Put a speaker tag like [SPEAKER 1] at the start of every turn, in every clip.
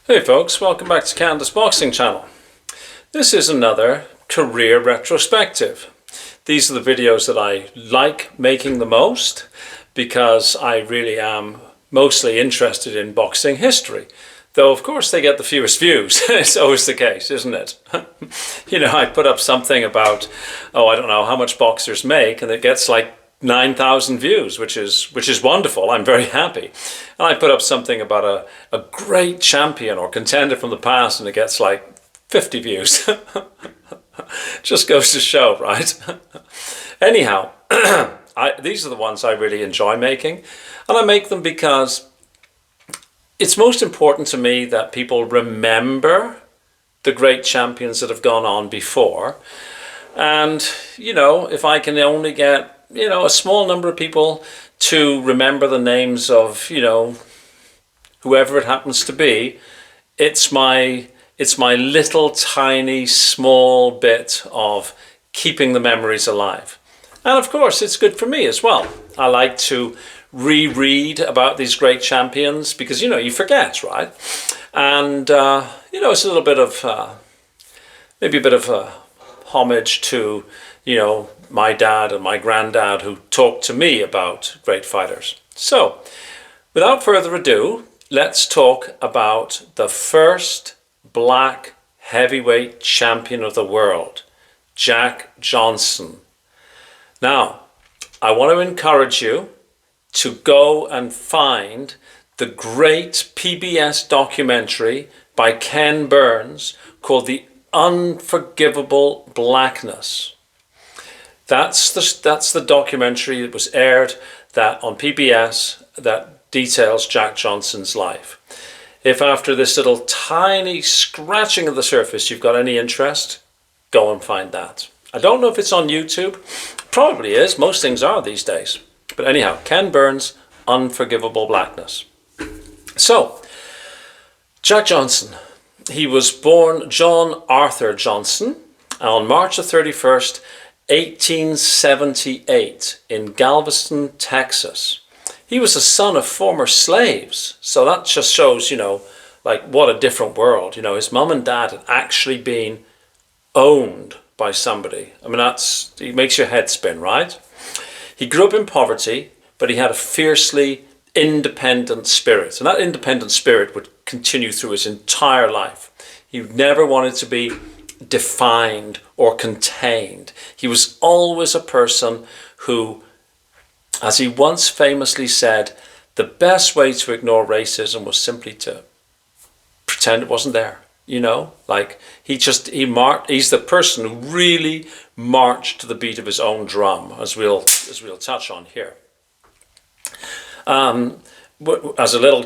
[SPEAKER 1] Hey folks, welcome back to Canada's Boxing Channel. This is another career retrospective. These are the videos that I like making the most because I really am mostly interested in boxing history. Though of course they get the fewest views. It's always the case, isn't it? I put up something about, I don't know how much boxers make, and it gets like 9,000 views, which is wonderful. I'm very happy. And I put up something about a great champion or contender from the past, and it gets like 50 views. Just goes to show, right? Anyhow, these are the ones I really enjoy making, and I make them because it's most important to me that people remember the great champions that have gone on before. And, if I can only get a small number of people to remember the names of, whoever it happens to be, it's my little tiny small bit of keeping the memories alive. And of course, it's good for me as well. I like to reread about these great champions because, you forget, right? And, it's a little bit of, maybe a bit of a homage to, my dad and my granddad who talked to me about great fighters. So, without further ado, let's talk about the first black heavyweight champion of the world, Jack Johnson. Now, I want to encourage you to go and find the great PBS documentary by Ken Burns called The Unforgivable Blackness. That's the documentary that was aired on PBS that details Jack Johnson's life. If after this little tiny scratching of the surface you've got any interest, go and find that. I don't know if it's on YouTube. Probably is. Most things are these days. But anyhow, Ken Burns' Unforgivable Blackness. So, Jack Johnson. He was born John Arthur Johnson on March the 31st, 1878 in Galveston, Texas. He was the son of former slaves. So that just shows, what a different world. His mum and dad had actually been owned by somebody. I mean, it makes your head spin, right? He grew up in poverty, but he had a fiercely independent spirit. And that independent spirit would continue through his entire life. He never wanted to be defined or contained. He was always a person who, as he once famously said, the best way to ignore racism was simply to pretend it wasn't there. He's the person who really marched to the beat of his own drum, as we'll touch on here. As a little,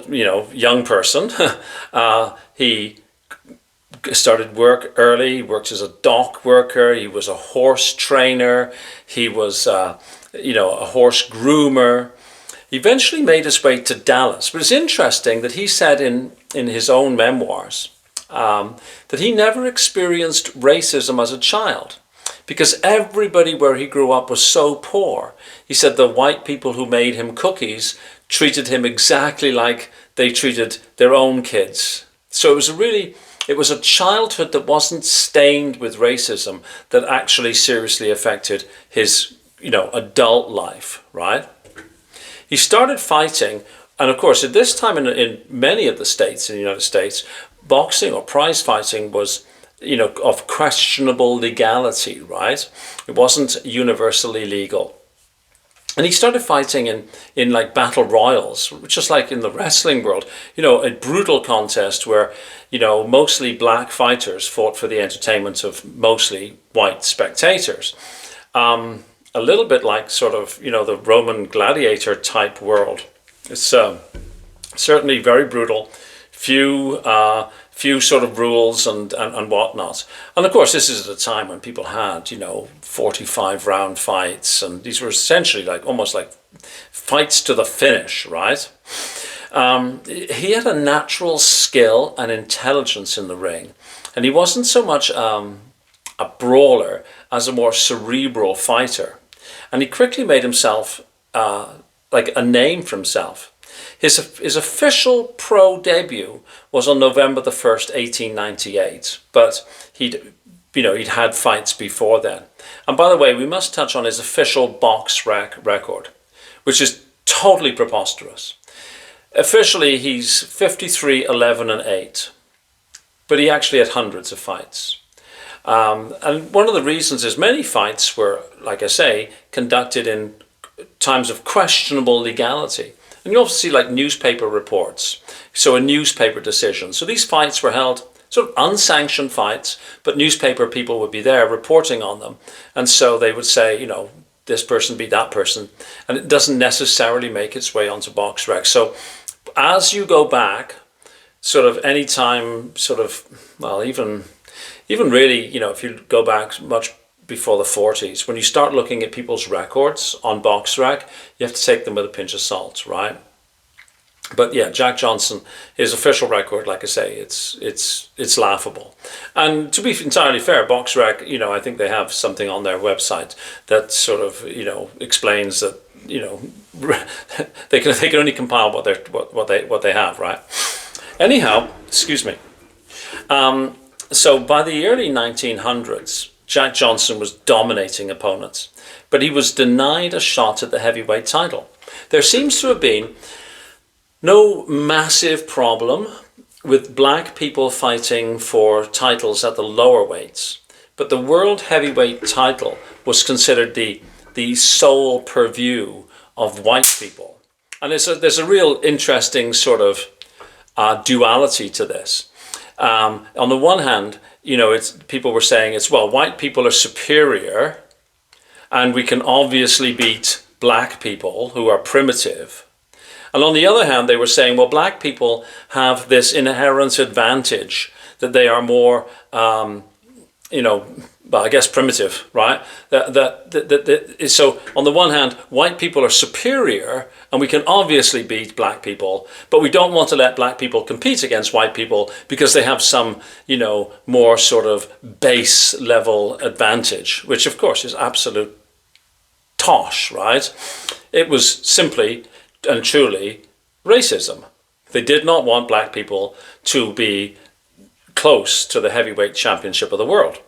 [SPEAKER 1] young person, he started work early. He worked as a dock worker. He was a horse trainer. He was, a horse groomer. He eventually made his way to Dallas. But it's interesting that he said in his own memoirs that he never experienced racism as a child because everybody where he grew up was so poor. He said the white people who made him cookies treated him exactly like they treated their own kids. So it was a childhood that wasn't stained with racism that actually seriously affected his, adult life, right? He started fighting, and of course at this time in many of the states in the United States, boxing or prize fighting was, of questionable legality, right? It wasn't universally legal. And he started fighting in like battle royals, just like in the wrestling world, a brutal contest where, mostly black fighters fought for the entertainment of mostly white spectators. A little bit like sort of, the Roman gladiator type world. It's certainly very brutal, few sort of rules and whatnot. And of course, this is at a time when people had, 45 round fights, and these were essentially almost like fights to the finish, right? He had a natural skill and intelligence in the ring, and he wasn't so much a brawler as a more cerebral fighter. And he quickly made himself like a name for himself. His official pro debut was on November the 1st, 1898, but he'd had fights before then. And by the way, we must touch on his official box record, which is totally preposterous. Officially, he's 53, 11, and 8, but he actually had hundreds of fights. And one of the reasons is many fights were, like I say, conducted in times of questionable legality. And you also see like newspaper reports, so a newspaper decision. So these fights were held sort of unsanctioned fights, but newspaper people would be there reporting on them. And so they would say, this person beat that person. And it doesn't necessarily make its way onto BoxRec. So as you go back, sort of any time, even really, if you go back much before the 40s, when you start looking at people's records on BoxRec, you have to take them with a pinch of salt, right? But yeah, Jack Johnson, his official record, like I say, it's laughable. And to be entirely fair, BoxRec, I think they have something on their website that sort of, explains that, they can only compile what they have, right? Anyhow, excuse me. So by the early 1900s, Jack Johnson was dominating opponents, but he was denied a shot at the heavyweight title. There seems to have been no massive problem with black people fighting for titles at the lower weights, but the world heavyweight title was considered the sole purview of white people. And there's a real interesting sort of duality to this. On the one hand, people were saying white people are superior and we can obviously beat black people who are primitive. And on the other hand, they were saying, black people have this inherent advantage that they are more, I guess primitive, right? So on the one hand, white people are superior and we can obviously beat black people, but we don't want to let black people compete against white people because they have some, more sort of base level advantage, which of course is absolute tosh, right? It was simply and truly racism. They did not want black people to be close to the heavyweight championship of the world.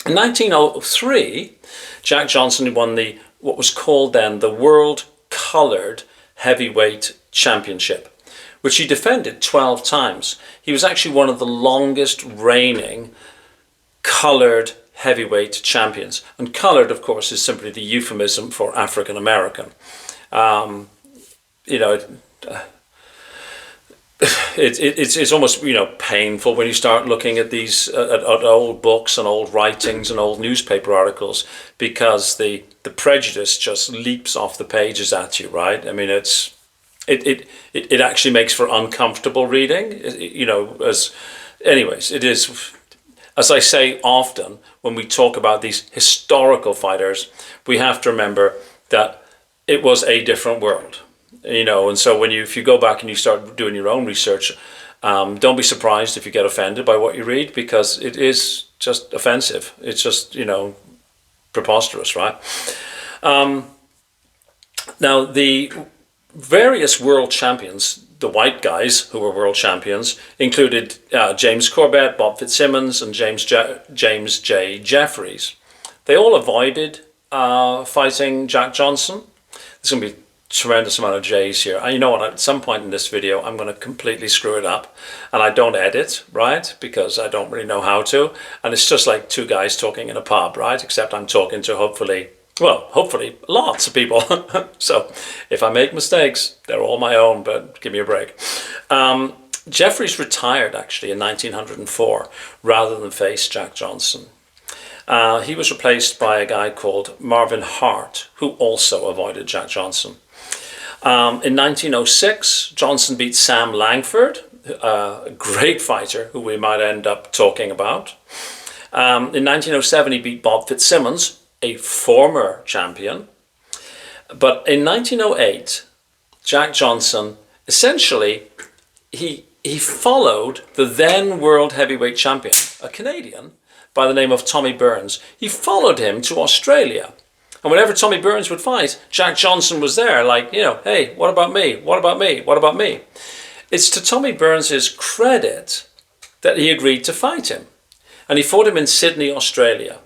[SPEAKER 1] In 1903, Jack Johnson won what was called then the World Coloured Heavyweight Championship, which he defended 12 times. He was actually one of the longest reigning coloured heavyweight champions. And coloured, of course, is simply the euphemism for African American. It's almost painful when you start looking at these at old books and old writings and old newspaper articles, because the prejudice just leaps off the pages at you, right? I mean, it actually makes for uncomfortable reading, anyways, it is. As I say often when we talk about these historical fighters, we have to remember that it was a different world. And so if you go back and you start doing your own research, don't be surprised if you get offended by what you read, because it is just offensive. It's just, preposterous, right? Now, the various world champions, the white guys who were world champions, included James Corbett, Bob Fitzsimmons, and James J. Jeffries. They all avoided fighting Jack Johnson. There's going to be tremendous amount of J's here. And you know what, at some point in this video I'm going to completely screw it up, and I don't edit, right, because I don't really know how to, and it's just like two guys talking in a pub, right, except I'm talking to hopefully lots of people. So if I make mistakes, they're all my own, but give me a break. Jeffries retired actually in 1904 rather than face Jack Johnson. He was replaced by a guy called Marvin Hart, who also avoided Jack Johnson. In 1906, Johnson beat Sam Langford, a great fighter who we might end up talking about. In 1907, he beat Bob Fitzsimmons, a former champion. But in 1908, Jack Johnson, essentially, he followed the then world heavyweight champion, a Canadian by the name of Tommy Burns. He followed him to Australia. And whenever Tommy Burns would fight, Jack Johnson was there, like, hey, what about me? What about me? What about me? It's to Tommy Burns' credit that he agreed to fight him. And he fought him in Sydney, Australia.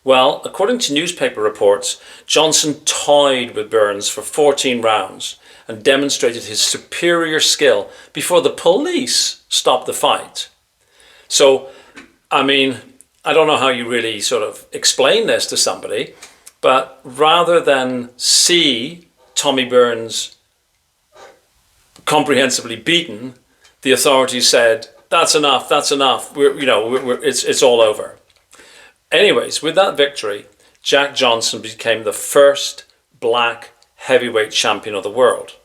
[SPEAKER 1] Well, according to newspaper reports, Johnson toyed with Burns for 14 rounds and demonstrated his superior skill before the police stopped the fight. So, I mean, I don't know how you really sort of explain this to somebody, but rather than see Tommy Burns comprehensively beaten, the authorities said, that's enough, that's enough, it's all over. Anyways, with that victory, Jack Johnson became the first black heavyweight champion of the world.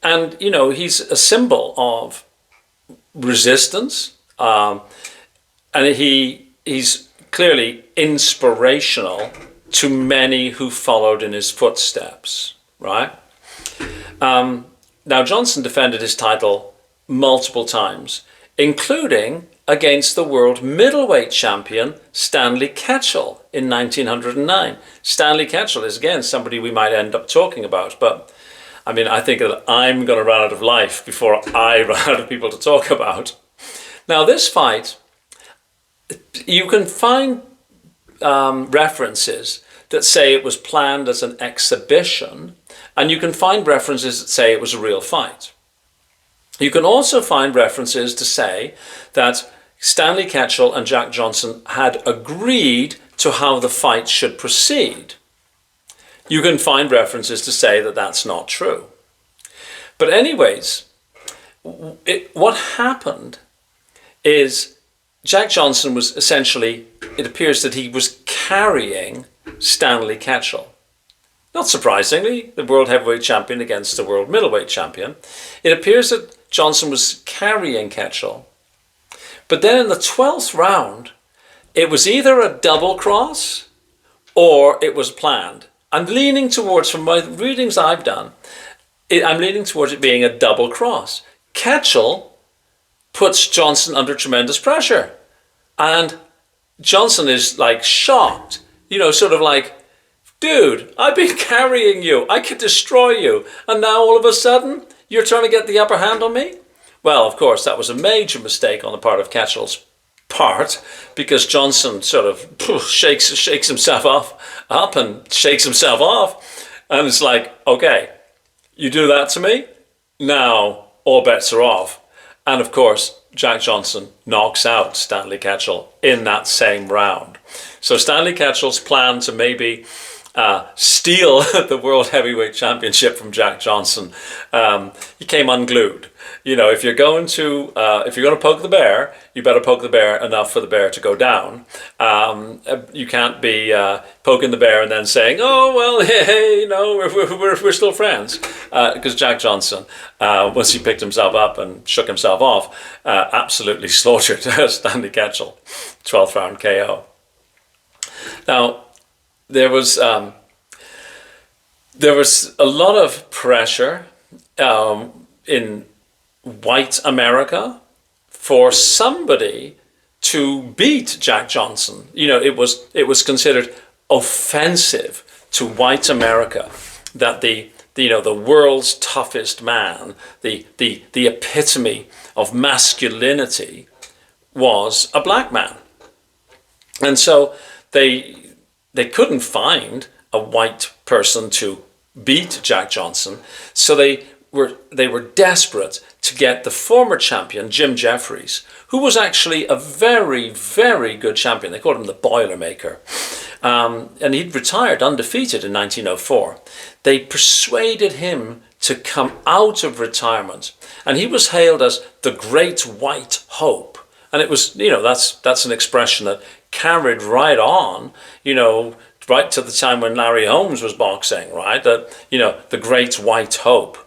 [SPEAKER 1] And, he's a symbol of resistance, and he's clearly inspirational to many who followed in his footsteps, right? Now, Johnson defended his title multiple times, including against the world middleweight champion Stanley Ketchel in 1909. Stanley Ketchel is, again, somebody we might end up talking about, but I mean, I think that I'm going to run out of life before I run out of people to talk about. Now, this fight, you can find references that say it was planned as an exhibition, and you can find references that say it was a real fight. You can also find references to say that Stanley Ketchel and Jack Johnson had agreed to how the fight should proceed. You can find references to say that that's not true. But anyways, what happened is Jack Johnson was essentially, it appears that he was carrying Stanley Ketchel. Not surprisingly, the world heavyweight champion against the world middleweight champion. It appears that Johnson was carrying Ketchel. But then in the 12th round, it was either a double cross or it was planned. I'm leaning towards, from my readings I've done, I'm leaning towards it being a double cross. Ketchel puts Johnson under tremendous pressure. And Johnson is like shocked, sort of like, dude, I've been carrying you. I could destroy you. And now all of a sudden, you're trying to get the upper hand on me? Well, of course, that was a major mistake on the part of Ketchel's part, because Johnson sort of shakes himself up and shakes himself off. And it's like, okay, you do that to me? Now all bets are off. And of course, Jack Johnson knocks out Stanley Ketchel in that same round. So Stanley Ketchel's plan to maybe steal the World Heavyweight Championship from Jack Johnson, he came unglued. If you're going to poke the bear, you better poke the bear enough for the bear to go down. You can't be poking the bear and then saying, "Oh well, hey, we're still friends," because Jack Johnson, once he picked himself up and shook himself off, absolutely slaughtered Stanley Ketchel, 12th round KO. Now, there was a lot of pressure in white America for somebody to beat Jack Johnson. It was considered offensive to white America that the world's toughest man, the epitome of masculinity, was a black man. And so they couldn't find a white person to beat Jack Johnson, so they were desperate to get the former champion, Jim Jeffries, who was actually a very, very good champion. They called him the Boilermaker. And he'd retired undefeated in 1904. They persuaded him to come out of retirement, and he was hailed as the Great White Hope. And it was, that's an expression that carried right on, right to the time when Larry Holmes was boxing, right? That, the Great White Hope.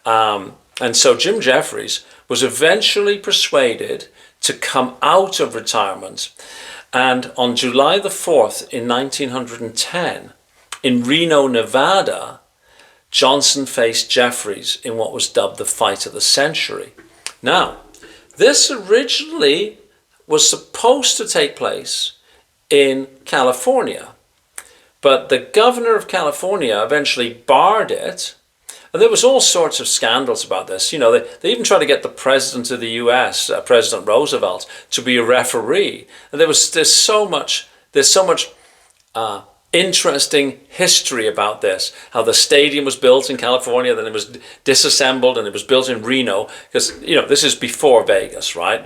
[SPEAKER 1] And so Jim Jeffries was eventually persuaded to come out of retirement. And on July the 4th in 1910, in Reno, Nevada, Johnson faced Jeffries in what was dubbed the fight of the century. Now, this originally was supposed to take place in California, But the governor of California eventually barred it. And there was all sorts of scandals about this. You know, they even tried to get the president of the US, President Roosevelt, to be a referee. And there's so much interesting history about this. How the stadium was built in California, then it was disassembled, and it was built in Reno. Because, you know, this is before Vegas, right?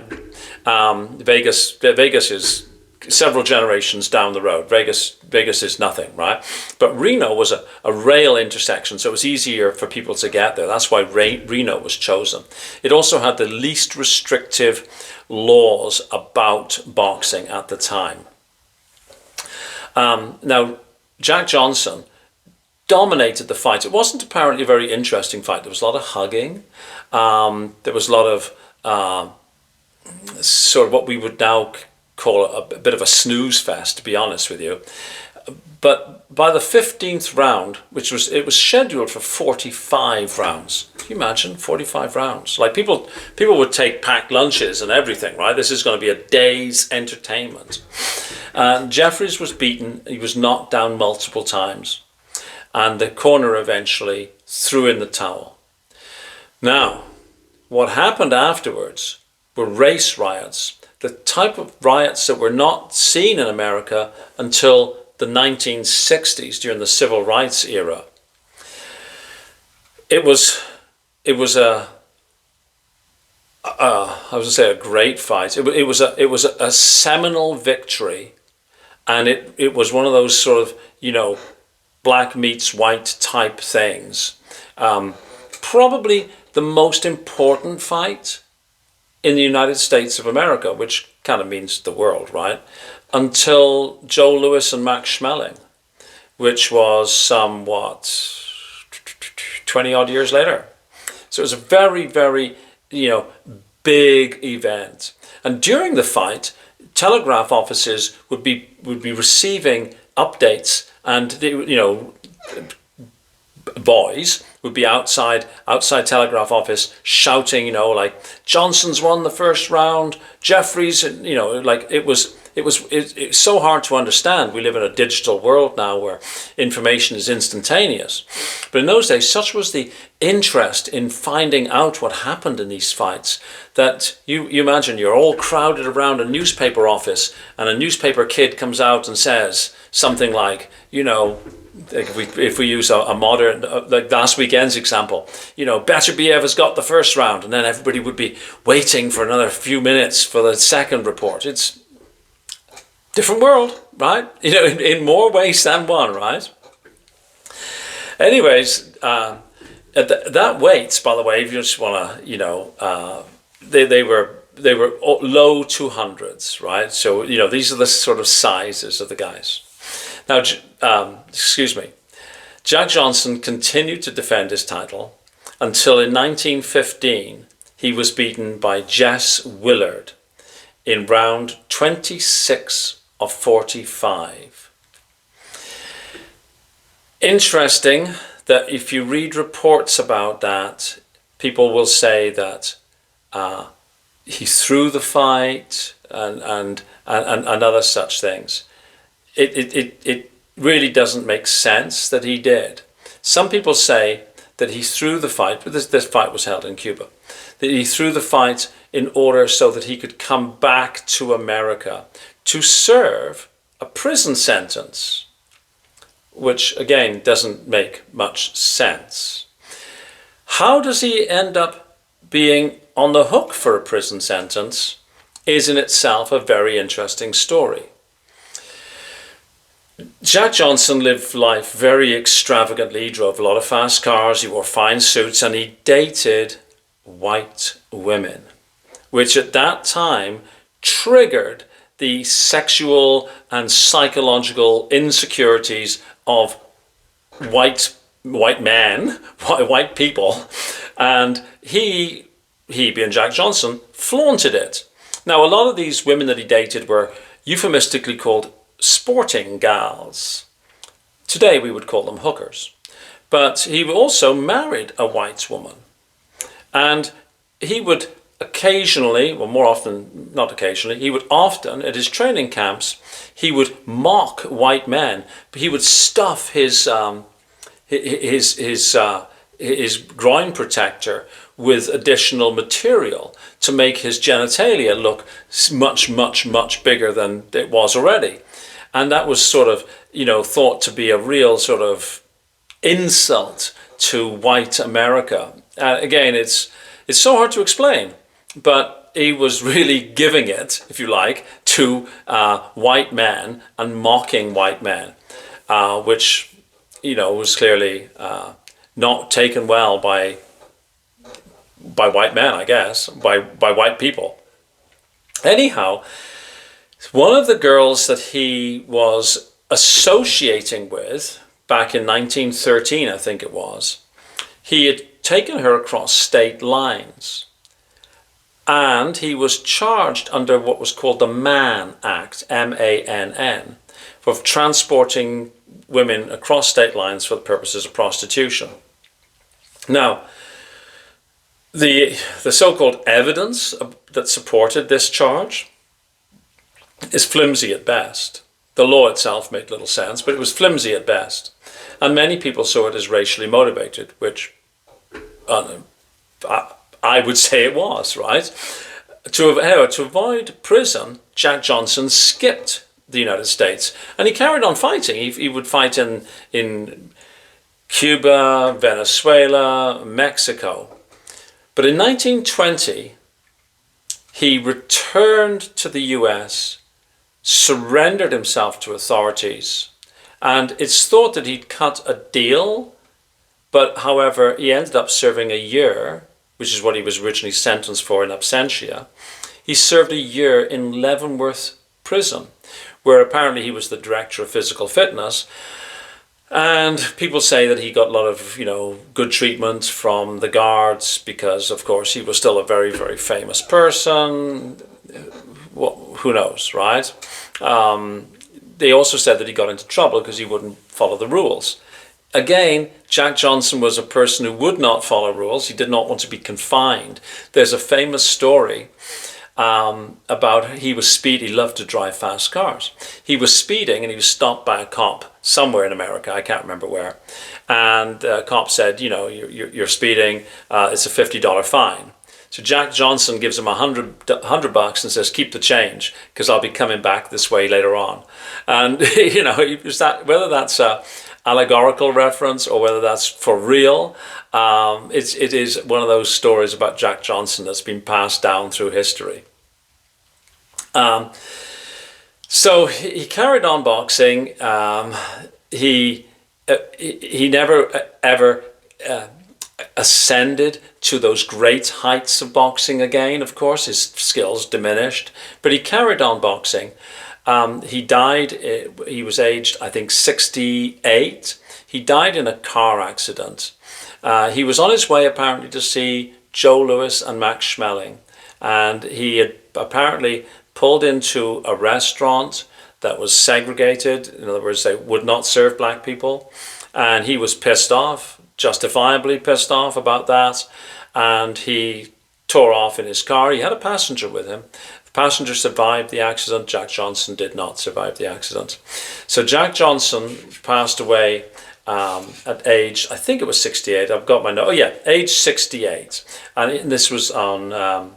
[SPEAKER 1] Vegas is several generations down the road. Vegas is nothing, right? But Reno was a rail intersection, so it was easier for people to get there. That's why Reno was chosen. It also had the least restrictive laws about boxing at the time. Now, Jack Johnson dominated the fight. It wasn't apparently a very interesting fight. There was a lot of hugging. There was a lot of sort of what we would now call a bit of a snooze fest, to be honest with you. But by the 15th round, it was scheduled for 45 rounds. Can you imagine 45 rounds? Like people would take packed lunches and everything, right? This is going to be a day's entertainment. And Jeffries was beaten. He was knocked down multiple times. And the corner eventually threw in the towel. Now, what happened afterwards were race riots. The type of riots that were not seen in America until the 1960s, during the civil rights era. It was a great fight. It was a seminal victory, and it was one of those sort of, you know, black meets white type things. Probably the most important fight in the United States of America, which kind of means the world, right? Until Joe Louis and Max Schmeling, which was somewhat 20 odd years later. So it was a very, very, you know, big event. And during the fight, telegraph offices would be receiving updates, and you know, boys would be outside telegraph office shouting, you know, like, Johnson's won the first round, Jeffries, you know, like it's so hard to understand. We live in a digital world now where information is instantaneous. But in those days, such was the interest in finding out what happened in these fights that you imagine you're all crowded around a newspaper office, and a newspaper kid comes out and says something like, you know, if we use a modern, like last weekend's example, you know, Beterbiev has got the first round, and then everybody would be waiting for another few minutes for the second report. It's different world, right? You know, in more ways than one, right? Anyways, that weights, by the way, if you just want to, you know, they were low 200s, right? So, you know, these are the sort of sizes of the guys. Now, Jack Johnson continued to defend his title until in 1915 he was beaten by Jess Willard in round 26 of 45. Interesting that if you read reports about that, people will say that he threw the fight and other such things. It really doesn't make sense that he did. Some people say that he threw the fight, but this fight was held in Cuba, that he threw the fight in order so that he could come back to America to serve a prison sentence, which again doesn't make much sense. How does he end up being on the hook for a prison sentence is in itself a very interesting story. Jack Johnson lived life very extravagantly. He drove a lot of fast cars, he wore fine suits, and he dated white women, which at that time triggered the sexual and psychological insecurities of white men, white people, and he being Jack Johnson, flaunted it. Now, a lot of these women that he dated were euphemistically called sporting gals. Today we would call them hookers. But he also married a white woman, and he would occasionally, well, more often, not occasionally, he would often, at his training camps, he would mock white men. He would stuff his groin protector with additional material to make his genitalia look much, much, much bigger than it was already. And that was sort of, thought to be a real sort of insult to white America. Again, it's so hard to explain, but he was really giving it, if you like, to white men and mocking white men, which, was clearly not taken well by white men, I guess, by white people. Anyhow, one of the girls that he was associating with back in 1913, I think it was, he had taken her across state lines, and he was charged under what was called the Mann Act, M-A-N-N, for transporting women across state lines for the purposes of prostitution. Now, the so-called evidence that supported this charge is flimsy at best. The law itself made little sense, but it was flimsy at best. And many people saw it as racially motivated, which I would say it was, right? To avoid prison, Jack Johnson skipped the United States, and he carried on fighting. He would fight in Cuba, Venezuela, Mexico. But in 1920, he returned to the US, surrendered himself to authorities, and it's thought that he'd cut a deal, but however, he ended up serving a year, which is what he was originally sentenced for in absentia. He served a year in Leavenworth Prison, where apparently he was the director of physical fitness. And people say that he got a lot of, good treatment from the guards because, of course, he was still a very, very famous person. Well, who knows, right? They also said that he got into trouble because he wouldn't follow the rules. Again, Jack Johnson was a person who would not follow rules. He did not want to be confined. There's a famous story about he was speeding. He loved to drive fast cars. He was speeding and he was stopped by a cop somewhere in America. I can't remember where. And the cop said, you're speeding. It's a $50 fine. So Jack Johnson gives him $100 and says, keep the change because I'll be coming back this way later on. And, whether that's a allegorical reference or whether that's for real, it is one of those stories about Jack Johnson that's been passed down through history. So he carried on boxing. He never ever ascended to those great heights of boxing again. Of course, his skills diminished, but he carried on boxing. He died, he was aged, I think, 68. He died in a car accident. He was on his way, apparently, to see Joe Louis and Max Schmeling. And he had apparently pulled into a restaurant that was segregated. In other words, they would not serve black people. And he was pissed off, justifiably pissed off about that. And he tore off in his car. He had a passenger with him. Passenger survived the accident. Jack Johnson did not survive the accident. So Jack Johnson passed away at age, I think it was 68. I've got my note. Oh yeah, age 68. And this was on a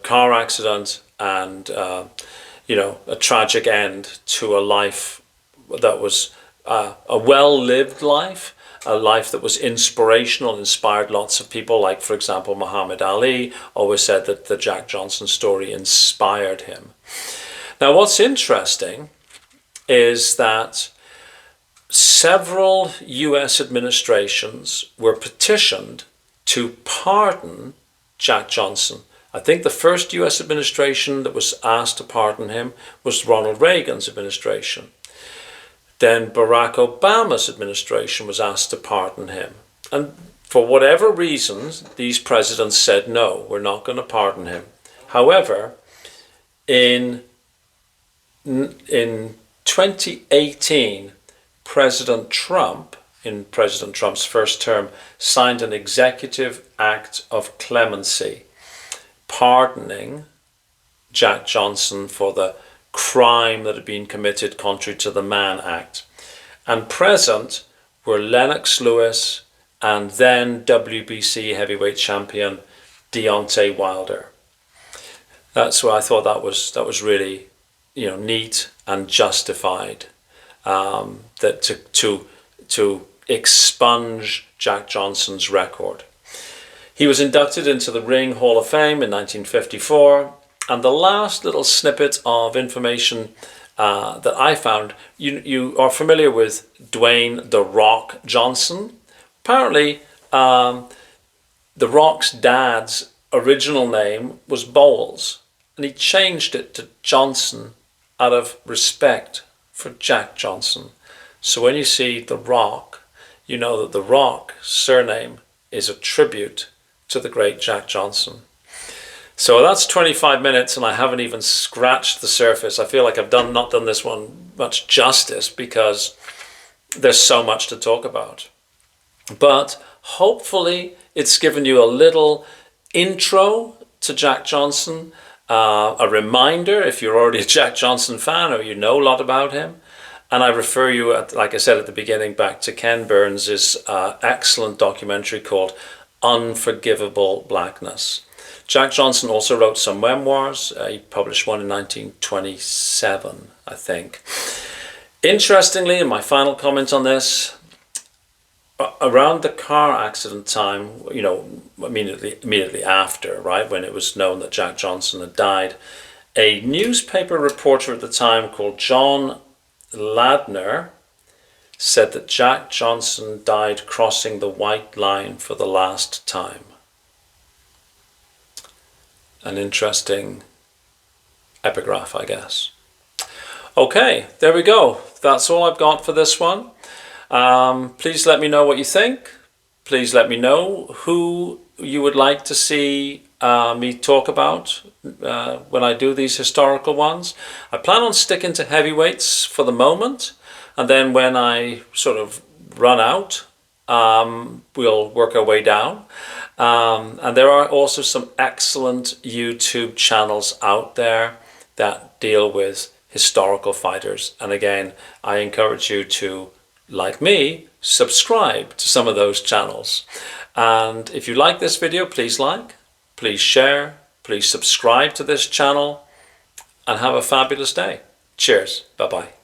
[SPEAKER 1] car accident and, a tragic end to a life that was a well-lived life. A life that was inspirational, inspired lots of people, like, for example, Muhammad Ali always said that the Jack Johnson story inspired him. Now, what's interesting is that several US administrations were petitioned to pardon Jack Johnson. I think the first US administration that was asked to pardon him was Ronald Reagan's administration. Then Barack Obama's administration was asked to pardon him. And for whatever reasons, these presidents said, no, we're not going to pardon him. However, in 2018, President Trump in President Trump's first term, signed an executive act of clemency, pardoning Jack Johnson for the crime that had been committed contrary to the Mann Act. And present were Lennox Lewis and then WBC heavyweight champion Deontay Wilder. That's why I thought that was really, neat and justified. That to expunge Jack Johnson's record. He was inducted into the Ring Hall of Fame in 1954, and the last little snippet of information that I found, you are familiar with Dwayne "The Rock" Johnson. Apparently, The Rock's dad's original name was Bowles, and he changed it to Johnson out of respect for Jack Johnson. So when you see The Rock, you know that The Rock surname is a tribute to the great Jack Johnson. So that's 25 minutes and I haven't even scratched the surface. I feel like I've not done this one much justice because there's so much to talk about. But hopefully it's given you a little intro to Jack Johnson, a reminder if you're already a Jack Johnson fan or you know a lot about him. And I refer you, like I said at the beginning, back to Ken Burns' excellent documentary called Unforgivable Blackness. Jack Johnson also wrote some memoirs. He published one in 1927, I think. Interestingly, in my final comment on this, around the car accident time, immediately after, right, when it was known that Jack Johnson had died, a newspaper reporter at the time called John Ladner said that Jack Johnson died crossing the white line for the last time. An interesting epigraph, I guess. Okay, there we go. That's all I've got for this one. Please let me know what you think. Please let me know who you would like to see me talk about when I do these historical ones. I plan on sticking to heavyweights for the moment, and then when I sort of run out, we'll work our way down. And there are also some excellent YouTube channels out there that deal with historical fighters. And again, I encourage you to, like me, subscribe to some of those channels. And if you like this video, please like, please share, please subscribe to this channel, and have a fabulous day. Cheers. Bye-bye.